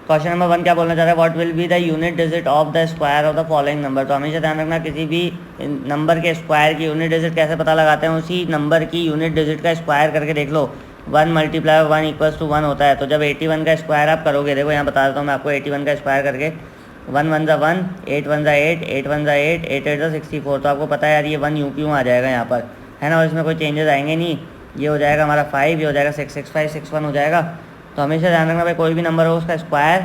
Question number 1 क्या बोलना चाह रहा है, what will be the unit digit of the square of the following number. तो हमेशा ध्यान रखना किसी भी नंबर के स्क्वायर की यूनिट डिजिट कैसे पता लगाते हैं, उसी नंबर की यूनिट डिजिट का स्क्वायर करके देख लो। 1 × 1 = 1 होता है। तो जब 81 का स्क्वायर आप करोगे, देखो यहाँ बता देता हूँ मैं आपको 81 का स्क्वायर करके, 1 × 1 = 1, 8 × 1 = 8, 8 × 1 = 8, 8 × 8 = 64। तो आपको पता है यार ये 1 यूं क्यों आ जाएगा यहाँ पर, है ना, और इसमें कोई चेंजेस आएंगे नहीं। ये हो जाएगा हमारा 5, ये हो जाएगा 6, 6, 5, 6, 1 हो जाएगा। तो हमेशा ध्यान रखना भाई कोई भी नंबर हो उसका स्क्वायर,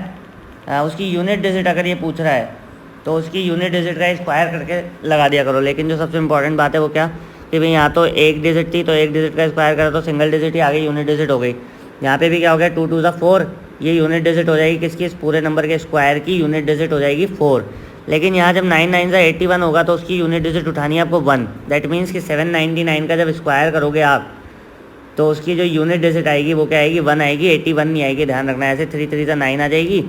उसकी यूनिट डिजिट अगर ये पूछ रहा है तो उसकी यूनिट डिजिट का स्क्वायर करके लगा दिया करो। लेकिन जो सबसे इंपॉर्टेंट बात है वो क्या, कि भाई यहाँ तो एक डिजिट थी तो एक डिजिट का स्क्वायर करा तो सिंगल डिजिट ही आ गई, यूनिट डिजिट हो गई। यहाँ पे भी क्या हो गया, 2 × 2 = 4, ये यूनिट डिजिट हो जाएगी किसकी, इस पूरे नंबर के स्क्वायर की यूनिट डिजिट हो जाएगी 4। लेकिन यहाँ जब 9 × 9 = 81 होगा तो उसकी यूनिट डिजिट उठानी है आपको 1। दैट मीन्स कि 799 का जब स्क्वायर करोगे आप तो उसकी जो यूनिट डिजिट आएगी वो क्या आएगी, 1 आएगी, 81 नहीं आएगी। ध्यान रखना, ऐसे 3 × 3 = 9 आ जाएगी,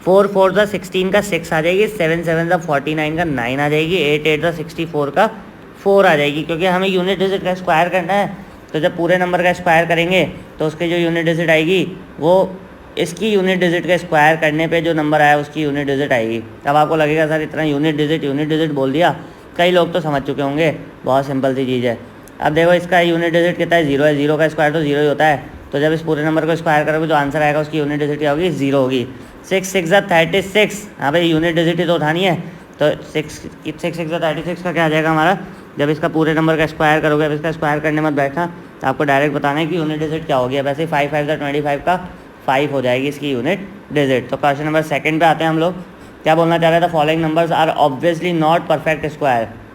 4 × 4 = 16 का 6 आ जाएगी, 7 × 7 = 49 का 9 आ जाएगी, 8 × 8 = 64 का 4 आ जाएगी। क्योंकि हमें यूनिट डिजिट का स्क्वायर करना है, तो जब पूरे नंबर का स्क्वायर करेंगे तो उसकी जो यूनिट डिजिट आएगी वो इसकी यूनिट डिजिट का स्क्वायर करने पे जो नंबर आया उसकी यूनिट डिजिट आएगी। अब आपको लगेगा सर इतना यूनिट डिजिट बोल दिया, कई लोग तो समझ चुके होंगे, बहुत सिंपल सी चीज़ है। अब देखो इसका यूनिट डिजिट कितना है, 0 है, 0 का स्क्वायर तो 0 ही होता है। तो जब इस पूरे नंबर को स्क्वायर करोगे जो आंसर आएगा उसकी यूनिट डिजिट क्या होगी, 0 होगी। 6 × 6 = 36, हाँ भाई यूनिट डिजिट ही तो उठानी है। तो 6 × 6 = 36 का क्या आ जाएगा हमारा, जब इसका पूरे नंबर का स्क्वायर करोगे, अब इसका स्क्वायर करने मत बैठना, तो आपको डायरेक्ट बताना है कि यूनिट डिजिट क्या होगी। वैसे 5 × 5 = 25 का 5 हो जाएगी इसकी यूनिट डिजिट। तो क्वेश्चन नंबर 2 पे आते हैं हम लोग। क्या बोलना चाह रहे थे, following numbers are obviously not perfect square.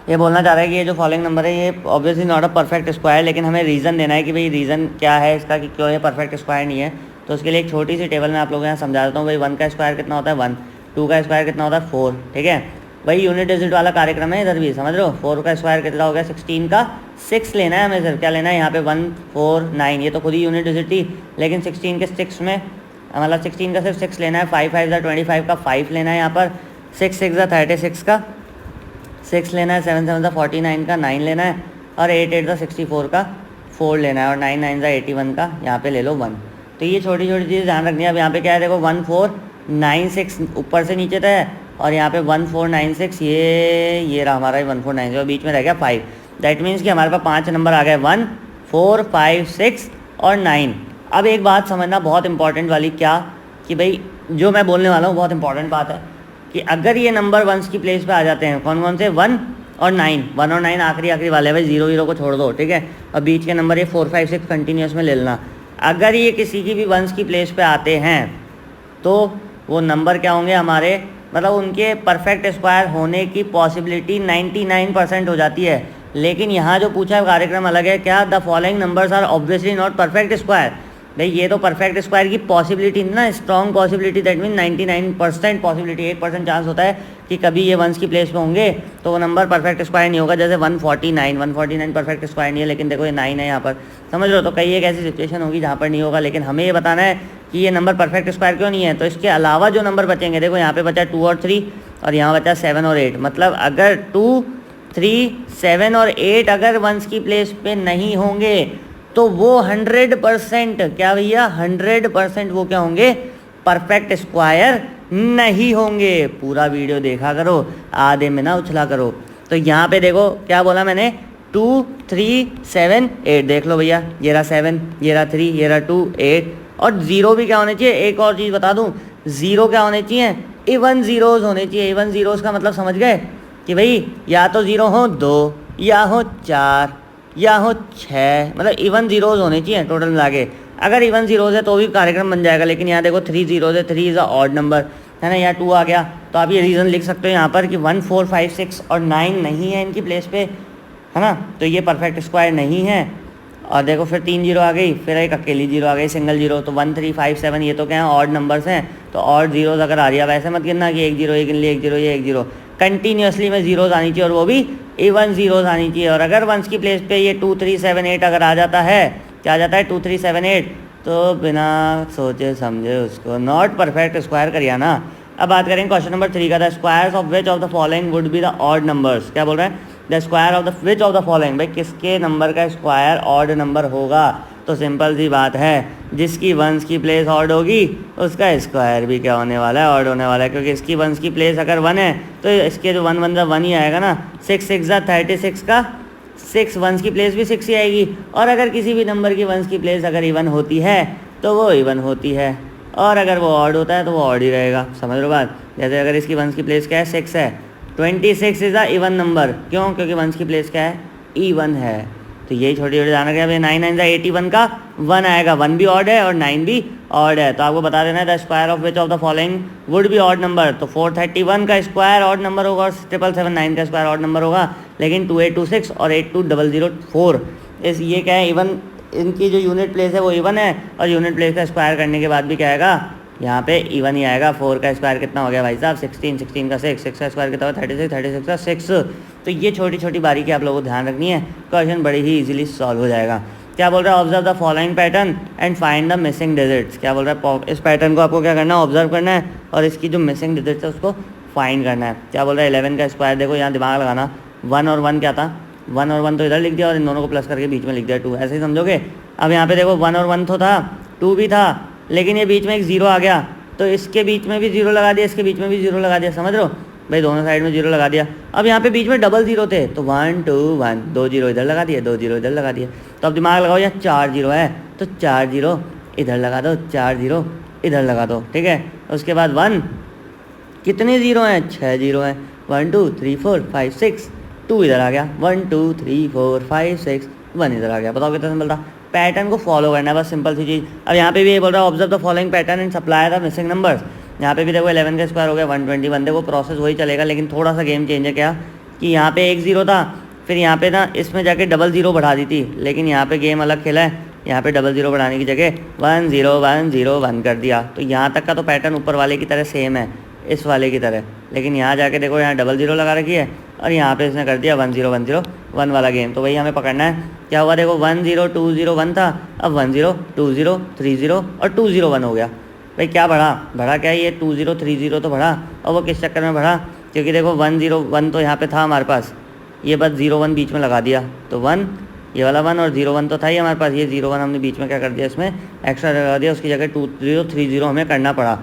ये बोलना चाह रहा है कि ये जो फॉलोइंग नंबर है ये obviously not a perfect square, लेकिन हमें रीज़न देना है कि भाई रीज़न क्या है इसका कि क्यों ये परफेक्ट स्क्वायर नहीं है। तो उसके लिए एक छोटी सी टेबल में आप लोगों को यहाँ समझा देता हूँ। भाई 1 का स्क्वायर कितना होता है 1, 2 का स्क्वायर कितना होता है 4, ठीक है। वही यूनिट डिजिट वाला कार्यक्रम है इधर भी, समझ रहे हो। 4 का स्क्वायर कितना हो गया 16 का 6 लेना है हमें, सिर्फ क्या लेना है यहाँ पे 1, 4, 9, ये तो खुद ही यूनिट डिजिट थी। लेकिन 16 के 6 में मतलब 16 का सिर्फ 6 लेना है, 5 × 5 = 25 का 5 लेना है यहाँ पर, 6 × 6 = 36 का 6 लेना है, 7 × 7 = 49 का 9 लेना है, और 8 × 8 = 64 का 4 लेना है, और 9 × 9 = 81 का यहाँ पे ले लो 1। तो ये छोटी छोटी चीज़ ध्यान रखनी है। अब यहाँ पे क्या है देखो 1496 ऊपर से नीचे तक है, और यहाँ पे 1496 ये रहा हमारा 1496 और बीच में रह गया 5। दैट मीन्स कि हमारे पास 5 नंबर आ गए 1, 4, 5, 6 और 9। अब एक बात समझना बहुत इंपॉर्टेंट वाली, क्या कि भाई जो मैं बोलने वाला हूँ बहुत इंपॉर्टेंट बात है कि अगर ये नंबर वंस की प्लेस पे आ जाते हैं, कौन कौन से, 1 और 9, 1 और 9 आखिरी वाले भाई, 0 0 को छोड़ दो, ठीक है। और बीच के नंबर ये 4, 5, 6 कंटिन्यूस में ले लेना। अगर ये किसी की भी वंस की प्लेस पे आते हैं तो वो नंबर क्या होंगे हमारे, मतलब उनके परफेक्ट स्क्वायर होने की पॉसिबिलिटी 99% हो जाती है। लेकिन यहाँ जो पूछा है कार्यक्रम अलग है, क्या the following numbers are obviously not perfect square. भाई ये तो परफेक्ट स्क्वायर की पॉसिबिलिटी ना, strong possibility, that mean 99% possibility, 1% chance होता है कि कभी ये वंस की प्लेस पे होंगे तो वो नंबर परफेक्ट स्क्वायर नहीं होगा। जैसे 149 परफेक्ट स्क्वायर नहीं है, लेकिन देखो ये 9 है यहाँ पर, समझ लो। तो कई एक ऐसी सिचुएशन होगी जहाँ पर नहीं होगा, लेकिन हमें ये बताना है कि ये नंबर परफेक्ट स्क्वायर क्यों नहीं है। तो इसके अलावा जो नंबर बचेंगे, देखो यहाँ पे बचा 2 और 3, और यहाँ बचा 7 और 8। मतलब अगर 2, 3, 7 और 8 अगर वंस की प्लेस पे नहीं होंगे तो वो 100% क्या भैया, 100% वो क्या होंगे, परफेक्ट स्क्वायर नहीं होंगे। पूरा वीडियो देखा करो, आधे में ना उछला करो। तो यहाँ पे देखो क्या बोला मैंने, 2, 3, 7, 8। देख लो भैया, ये रहा 7, ये रहा 3, ये रहा 2, 8, और 0 भी क्या होने चाहिए। एक और चीज़ बता दूँ, 0 क्या होने चाहिए, इवन ज़ीरोज़ होने चाहिए। इवन ज़ीरोज़ का मतलब समझ गए कि भाई या तो 0 हो 2, या हो 4, या हो 6, मतलब इवन ज़ीरोज़ होने चाहिए टोटल मिला के। अगर इवन ज़ीरोज़ है तो भी कार्यक्रम बन जाएगा। लेकिन यहाँ देखो 3 ज़ीरोज़ है, 3 इज़ अ ऑड नंबर, है ना। यहाँ 2 आ गया, तो आप ये रीज़न लिख सकते हो यहाँ पर कि 1, 4, 5, 6 और 9 नहीं है इनकी प्लेस पे, है ना। तो ये परफेक्ट स्क्वायर नहीं है। और देखो फिर 3 0 आ गई, फिर एक अकेली 0 आ गई, सिंगल 0। तो 1, 3, 5, 7 ये तो क्या है, ऑड नंबर्स हैं। तो ऑड ज़ीरोज़ अगर आ रही है, वैसे मत गिनना कि 1 0 ये गिन ली, 1 0 ये 1 0, कंटिन्यूसली में ज़ीरोज़ आनी चाहिए, और वो भी इवन ज़ीरोज़ आनी चाहिए। और अगर वंस की प्लेस पे ये 2, 3, 7, 8 अगर आ जाता है, क्या आ जाता है 2, 3, 7, 8, तो बिना सोचे समझे उसको नॉट परफेक्ट स्क्वायर करिए ना। अब बात करेंगे क्वेश्चन नंबर 3 का, the squares of which of the following would be the odd numbers. क्या बोल रहे हैं, the square of the which of the following, भाई किसके नंबर का स्क्वायर ऑड नंबर होगा। तो सिंपल सी बात है, जिसकी वंस की प्लेस ऑड होगी उसका स्क्वायर भी क्या होने वाला है, ऑड होने वाला है, क्योंकि इसकी वंस की प्लेस अगर 1 है तो इसके जो 1 1 1 ही आएगा ना। 6 6 36 का 6 वंस की प्लेस भी 6 ही आएगी। और अगर किसी भी नंबर की वंस की प्लेस अगर इवन होती है तो वो इवन होती है, और अगर वो ऑड होता है तो वो ऑड ही रहेगा। समझ लो बात। जैसे अगर इसकी वंस की प्लेस क्या है, 6 है, 26 इज़ अ इवन नंबर। क्यों? क्योंकि वंस की प्लेस क्या है, इवन है। तो यही छोटी छोटी ध्यान रखें। 9 9 81 का 1 आएगा, 1 भी ऑड है और 9 भी ऑड है। तो आपको बता देना है the square of which of the following would be odd number. तो 431 का स्क्वायर ऑड नंबर होगा और 777 का स्क्वायर ऑड नंबर होगा, लेकिन 2826 और 82004 ये क्या है, इवन। इनकी जो यूनिट प्लेस है वो इवन है, और यूनिट प्लेस का स्क्वायर करने के बाद भी क्या आएगा, यहाँ पे इवन ही आएगा। 4 का स्क्वायर कितना हो गया भाई साहब, 16, 16 का 6, 6 का स्क्वायर कितना होगा 36, 36 का 6। तो ये छोटी छोटी बारीकी आप लोगों को ध्यान रखनी है, क्वेश्चन बड़ी ही इजीली सॉल्व हो जाएगा। क्या बोल रहा है, observe the following pattern and find the missing digits. क्या बोल रहा है, इस पैटर्न को आपको क्या करना है, ऑब्जर्व करना है, और इसकी जो मिसिंग डिजिट्स है उसको फाइंड करना है। क्या बोल रहा है, 11 का स्क्वायर, देखो यहाँ दिमाग लगाना, 1 और 1 क्या था, 1 और 1 तो इधर लिख दिया और इन दोनों को प्लस करके बीच में लिख दिया 2, ऐसे ही समझोगे। अब यहाँ पे देखो 1 और 1 तो था, 2 भी था, लेकिन ये बीच में एक 0 आ गया, तो इसके बीच में भी 0 लगा दिया, इसके बीच में भी 0 लगा दिया। समझ रहे हो भाई, दोनों साइड में 0 लगा दिया। अब यहाँ पे बीच में डबल 0 थे, तो 1 2 1, 2 0 इधर लगा दिए, 2 0 इधर लगा दिए। तो अब दिमाग लगाओ, यहाँ 4 0 है तो 4 0 इधर लगा दो, 4 0 इधर लगा दो, ठीक है। उसके बाद 1, कितने 0 हैं, 6 0 हैं, 1 2 3 4 5 6, 2 इधर आ गया, 1 2 3 4 5 6, 1 इधर आ गया। बताओ कितना सिंपल था। पैटर्न को फॉलो करना है बस, सिंपल सी चीज़। अब यहाँ पे भी ये बोल रहा है observe the following pattern and supply the missing numbers. यहाँ पे भी देखो 11 का स्क्वायर हो गया 121, देखो प्रोसेस वही चलेगा, लेकिन थोड़ा सा गेम चेंज है। क्या कि यहाँ पे एक 0 था, फिर यहाँ पे ना इसमें जाके डबल 0 बढ़ा दी थी, लेकिन यहाँ पे गेम अलग खेला है। यहाँ पे डबल 0 बढ़ाने की जगह 1 0 1 0 1 कर दिया। तो यहाँ तक का तो पैटर्न ऊपर वाले की तरह सेम है, इस वाले की तरह, लेकिन यहाँ जाके देखो यहाँ डबल 0 लगा रखी है और यहाँ पे इसने कर दिया 1 0 1 0 1 वाला गेम। तो वही हमें पकड़ना है। क्या हुआ देखो, 1 0 2 0 1 था, अब 1 0 2 0 3 0 और 2 0 1 हो गया। भाई क्या बढ़ा क्या, ये 2 0 3 0 तो बढ़ा, और वो किस चक्कर में बढ़ा, क्योंकि देखो 1 0 1 तो यहाँ पे था हमारे पास, ये बस 0 1 बीच में लगा दिया, तो 1 ये वाला 1 और 0 1 तो था ही हमारे पास, ये 0 1 हमने बीच में क्या कर दिया, इसमें एक्स्ट्रा लगा दिया, उसकी जगह 2 0 3 0 हमें करना पड़ा।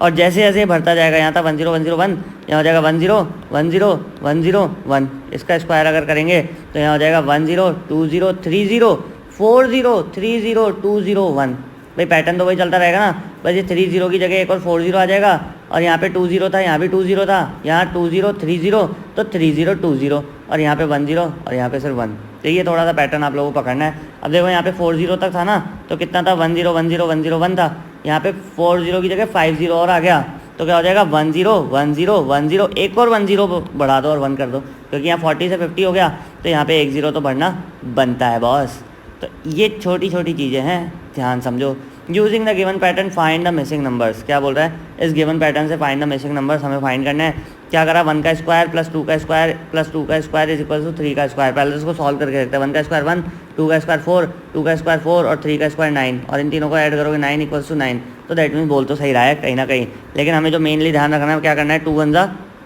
और जैसे जैसे भरता जाएगा, यहाँ था 1 0 1 0 1, यहाँ हो जाएगा 1 0 1 0 1 0 1, इसका स्क्वायर अगर करेंगे तो यहाँ हो जाएगा 1 0 2 0 3 0 4 0 3 0 2 0 1। भाई पैटर्न तो वही चलता रहेगा ना, बस ये 3 0 की जगह एक और 4 0 आ जाएगा, और यहाँ पे 2 0 था, यहाँ भी 2 0 था, यहाँ 2 0 3 0 तो 3 0 2 0, और यहाँ पे 1 0 और यहाँ पे सिर्फ 1। तो ये थोड़ा सा पैटर्न आप लोगों को पकड़ना है। अब देखो यहाँ पे 4 0 तक था ना, तो कितना था 1 0 1 0 1 0 1 था, यहाँ पे 4 0 की जगह 5 0 और आ गया, तो क्या हो जाएगा 1 0 1 0 1 0, एक और 1 0 बढ़ा दो और 1 कर दो, क्योंकि यहाँ 40 से 50 हो गया, तो यहाँ पे 1 0 तो बढ़ना बनता है बॉस। तो ये छोटी छोटी चीज़ें हैं, ध्यान समझो। Using the given pattern find the missing numbers. क्या बोल रहा है, इस गिवन पैटर्न से फाइंड द मिसिंग नंबर्स हमें फाइंड करना है। क्या करा, 1 का स्क्वायर प्लस 2 का स्क्वायर प्लस 2 का स्क्वायर इज इक्वल टू 3 का स्क्वायर। पहले तो इसको सॉल्व करके रखते हैं। 1 का स्क्वायर 1, 2 का स्क्वायर 4, 2 का स्क्वायर 4 और 3 का स्क्वायर 9, और इन तीनों को ऐड करोगे 9 इक्वल्स टू 9। तो दैट मीन्स बोल तो सही रहा है कहीं ना कहीं, लेकिन हमें जो मेनली ध्यान रखना है क्या करना है, 2 1 जा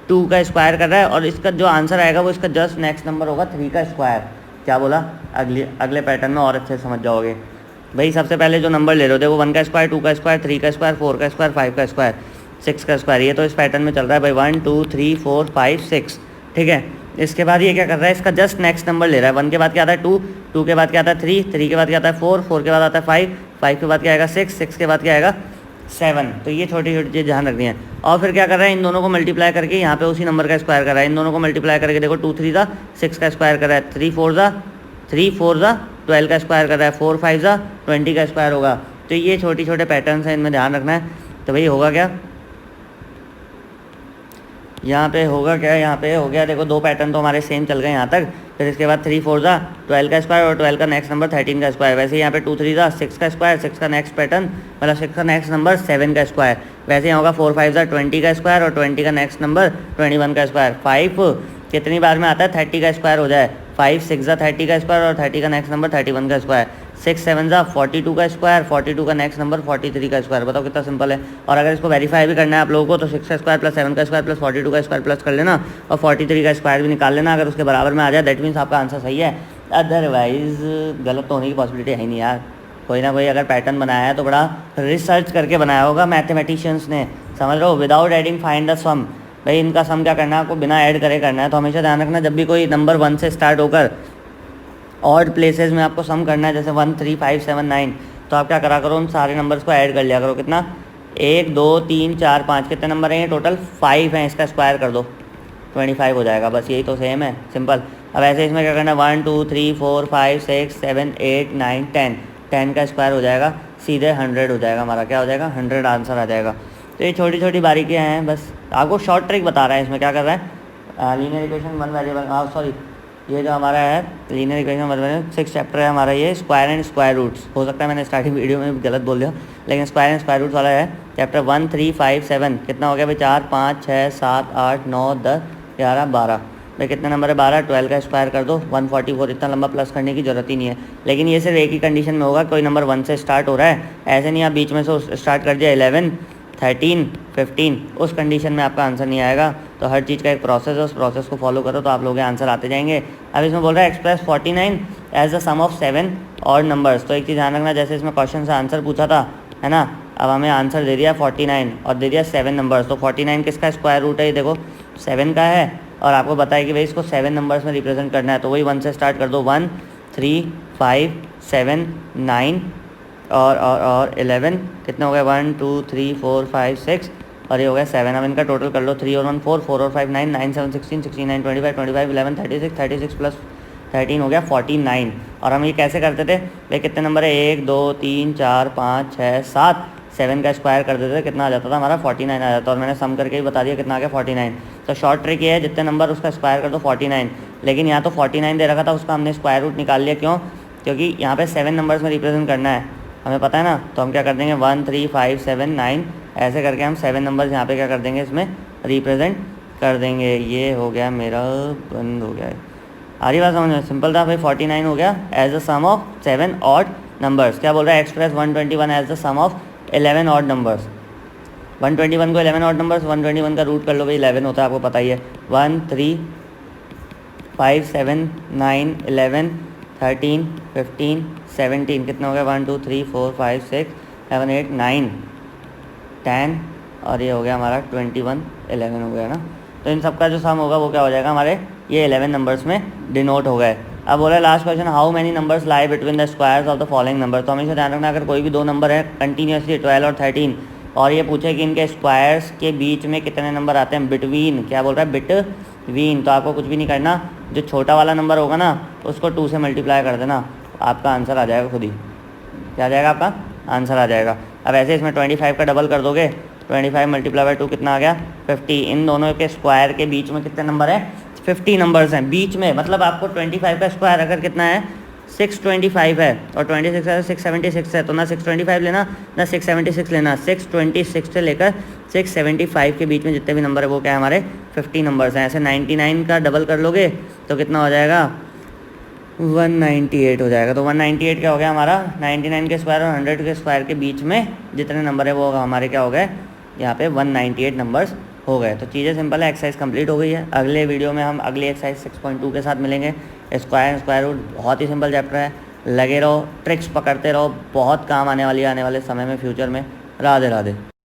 2 का स्क्वायर कर रहा है, और इसका जो आंसर आएगा वो इसका जस्ट नेक्स्ट नंबर होगा 3 का स्क्वायर। क्या बोला, अगले पैटर्न में और अच्छे समझ जाओगे। भाई सबसे पहले जो नंबर ले रहे हो, देखो 1 का स्क्वायर 2 का स्क्वायर 3 का स्क्वायर 4 का स्क्वायर 5 का स्क्वायर 6 का स्क्वायर, ये तो इस पैटर्न में चल रहा है भाई, 1 2 3 4 5 6, ठीक है। इसके बाद ये क्या कर रहा है, इसका जस्ट नेक्स्ट नंबर ले रहा है। 1 के बाद क्या आता है 2, 2 के बाद क्या आता है 3, 3 के बाद क्या आता है 4, 4 के बाद आता है 5, 5 के बाद क्या आएगा 6, 6 के बाद क्या आएगा 7। तो ये छोटी छोटी चीज़ ध्यान रखनी है। और फिर क्या कर रहा है, इन दोनों को मल्टीप्लाई करके यहाँ पे उसी नंबर का स्क्वायर कर रहा है। इन दोनों को मल्टीप्लाई करके देखो 2 3 जा 6 का स्क्वायर कर रहा है, 3 4 जा 12 का स्क्वायर कर रहा है, 4 5 जा 20 का स्क्वायर होगा। तो ये छोटी छोटे पैटर्न्स हैं, इनमें ध्यान रखना है। तो भाई होगा क्या, यहाँ पे होगा क्या, यहाँ पे हो गया देखो 2 पैटर्न तो हमारे सेम चल गए यहाँ तक। फिर इसके बाद 3 4 जा 12 का स्क्वायर और 12 का नेक्स्ट नंबर 13 का स्क्वायर। वैसे यहाँ पे 2 3 जा 6 का स्क्वायर, 6 का नेक्स्ट पैटर्न मतलब 6 का नेक्स्ट नंबर 7 का स्क्वायर। वैसे यहाँ होगा 4 5 जा 20 का स्क्वायर और 20 का नेक्स्ट नंबर 21 का स्क्वायर। 5 कितनी बार में आता है 30 का स्क्वायर हो जाए, 5 6 जा 30 का स्क्वायर और 30 का नेक्स्ट नंबर 31 का स्क्वायर। 6 7 जा 42 का स्क्वायर, 42 का नेक्स्ट नंबर 43 का स्क्वायर। बताओ कितना सिंपल है। और अगर इसको वेरीफाई भी करना है आप लोगों को, तो 6 का स्क्वायर प्लस 7 का स्क्वायर प्लस 42 का स्क्वायर प्लस कर लेना और 43 का स्क्वायर भी निकाल लेना। अगर उसके बराबर में आ जाए दैट मीन्स आपका आंसर सही है, अदरवाइज गलत तो होने की पॉसिबिलिटी है ही नहीं यार। कोई ना कोई अगर पैटर्न बनाया है तो बड़ा रिसर्च करके बनाया होगा मैथमेटिशियंस ने, समझ रहे हो। विदाउट एडिंग फाइंड द सम, भाई इनका सम क्या करना है आपको, बिना ऐड करे करना है। तो हमेशा ध्यान रखना जब भी कोई नंबर 1 से स्टार्ट होकर ऑड प्लेसेस में आपको सम करना है, जैसे 1 3 5 7 9, तो आप क्या करा करो, उन सारे नंबर्स को ऐड कर लिया करो। कितना, 1 2 3 4 5, कितने नंबर हैं ये टोटल, 5 हैं, इसका स्क्वायर कर दो 25 हो जाएगा। बस यही तो सेम है, सिंपल। अब ऐसे इसमें क्या करना है, 1 2 3 4 5 6 7 8 9 10, 10 का स्क्वायर हो जाएगा, सीधे 100 हो जाएगा हमारा, क्या हो जाएगा 100 आंसर आ जाएगा। तो ये छोटी छोटी बारीकियाँ हैं, बस आपको शॉर्ट ट्रिक बता रहा है। इसमें क्या कर रहा है, लीनियर इक्वेशन 1 वेरिएबल, सॉरी ये जो हमारा है लीनियर इक्वेशन 1 वेरिएबल 6 चैप्टर है हमारा, ये स्क्वायर एंड स्क्वायर रूट्स। हो सकता है मैंने स्टार्टिंग वीडियो में गलत बोल दिया, लेकिन स्क्वायर एंड स्क्वायर रूट्स वाला है चैप्टर 1 3 5 7। कितना हो गया भाई, 4 5 6 7 8 9 10 11 12, भाई कितने नंबर है 12, 12 का स्क्वायर कर दो 144। इतना लंबा प्लस करने की ज़रूरत ही नहीं है, लेकिन ये सिर्फ एक ही कंडीशन में होगा, कोई नंबर 1 से स्टार्ट हो रहा है, ऐसे नहीं आप बीच में से स्टार्ट कर दिया 11 13 15, उस कंडीशन में आपका आंसर नहीं आएगा। तो हर चीज़ का एक प्रोसेस है, उस प्रोसेस को फॉलो करो तो आप लोगों के आंसर आते जाएंगे। अब इसमें बोल रहा है express 49 as the sum of 7 odd numbers. तो एक चीज़ ध्यान रखना, जैसे इसमें क्वेश्चन से आंसर पूछा था, है ना, अब हमें आंसर दे दिया 49 और दे दिया 7 नंबर्स। तो 49 किसका स्क्वायर रूट है, ये देखो 7 का है, और आपको बताया कि भाई इसको 7 नंबर्स में रिप्रेजेंट करना है। तो वही 1 से स्टार्ट कर दो, 1 3 5 7 9 और 11, कितने हो गए 1 2 3 4 5 6, और ये हो गया 7। अब इनका टोटल कर लो, 3 और 1 4, 4 और 5 9, 9 7 16, 16 9 25, 25 11 36, 36 प्लस 13 हो गया 49। और हम ये कैसे करते थे भाई, कितने नंबर है 1 2 3 4 5 6 7, 7 का स्क्वायर कर देते थे, कितना आ जाता था हमारा 49 आ जाता। और मैंने सम करके ही बता दिया कितना आ गया 49। तो शॉर्ट ट्रिक ये है, जितने नंबर उसका स्क्वायर कर दो 49, लेकिन यहाँ तो 49 दे रखा था, उसका हमने स्क्वायर रूट निकाल लिया, क्यों, क्योंकि यहाँ पे 7 नंबर्स में रिप्रेजेंट करना है, हमें पता है ना। तो हम क्या कर देंगे 1 3 5 7 9, ऐसे करके हम 7 नंबर्स यहाँ पे क्या कर देंगे, इसमें रिप्रेजेंट कर देंगे। ये हो गया मेरा, बंद हो गया है, आ रही बात समझ में, सिंपल था भाई। 49 हो गया as the sum of 7 odd numbers. क्या बोल रहा है, express 121 as the sum of 11 odd numbers. 121 को 11 ऑड नंबर्स, 121 का रूट कर लो भाई, 11 होता है, आपको पता ही है। 1 3 5 7 9 11 13 15 17, कितना हो गया 1 2 3 4 5 6 7 8 9 10, और ये हो गया हमारा 21 11 हो गया ना। तो इन सब का जो सम होगा वो क्या हो जाएगा हमारे, ये 11 नंबर्स में डिनोट हो गए। अब बोला last question, how many numbers lie between the squares of the following number. तो हमेशा ध्यान रखना, अगर कोई भी दो नंबर है कंटिन्यूसली 12 और 13, और ये पूछे कि इनके स्क्वायर्स के बीच में कितने नंबर आते हैं, बिटवीन, क्या बोल रहा है बिटवीन, तो आपको कुछ भी नहीं करना, जो छोटा वाला नंबर होगा ना उसको 2 से मल्टीप्लाई कर देना, आपका आंसर आ जाएगा खुद ही। क्या आ जाएगा, आपका आंसर आ जाएगा। अब ऐसे इसमें 25 का डबल कर दोगे, 25 मल्टीप्लाई बाई 2 कितना आ गया 50। इन दोनों के स्क्वायर के बीच में कितने नंबर हैं, 50 नंबर्स हैं बीच में, मतलब आपको 25 का स्क्वायर अगर कितना है 625 है, और 26 है 676 है, तो ना 625 लेना ना 676 लेना, 626 से लेकर 675 के बीच में जितने भी नंबर है वो क्या है हमारे 50 नंबर्स हैं। ऐसे 99 का डबल कर लोगे तो कितना हो जाएगा 198 हो जाएगा। तो 198 क्या हो गया हमारा, 99 के स्क्वायर और 100 के स्क्वायर के बीच में जितने नंबर है वो हमारे क्या हो गए, यहाँ पे 198 नंबर्स हो गए। तो चीज़ें सिंपल है, एक्सरसाइज कंप्लीट हो गई है। अगले वीडियो में हम अगली एक्सरसाइज 6.2 के साथ मिलेंगे। स्क्वायर रूट बहुत ही सिंपल चैप्टर है, लगे रहो, ट्रिक्स पकड़ते रहो, बहुत काम आने वाली है आने वाले समय में, फ्यूचर में। राधे राधे।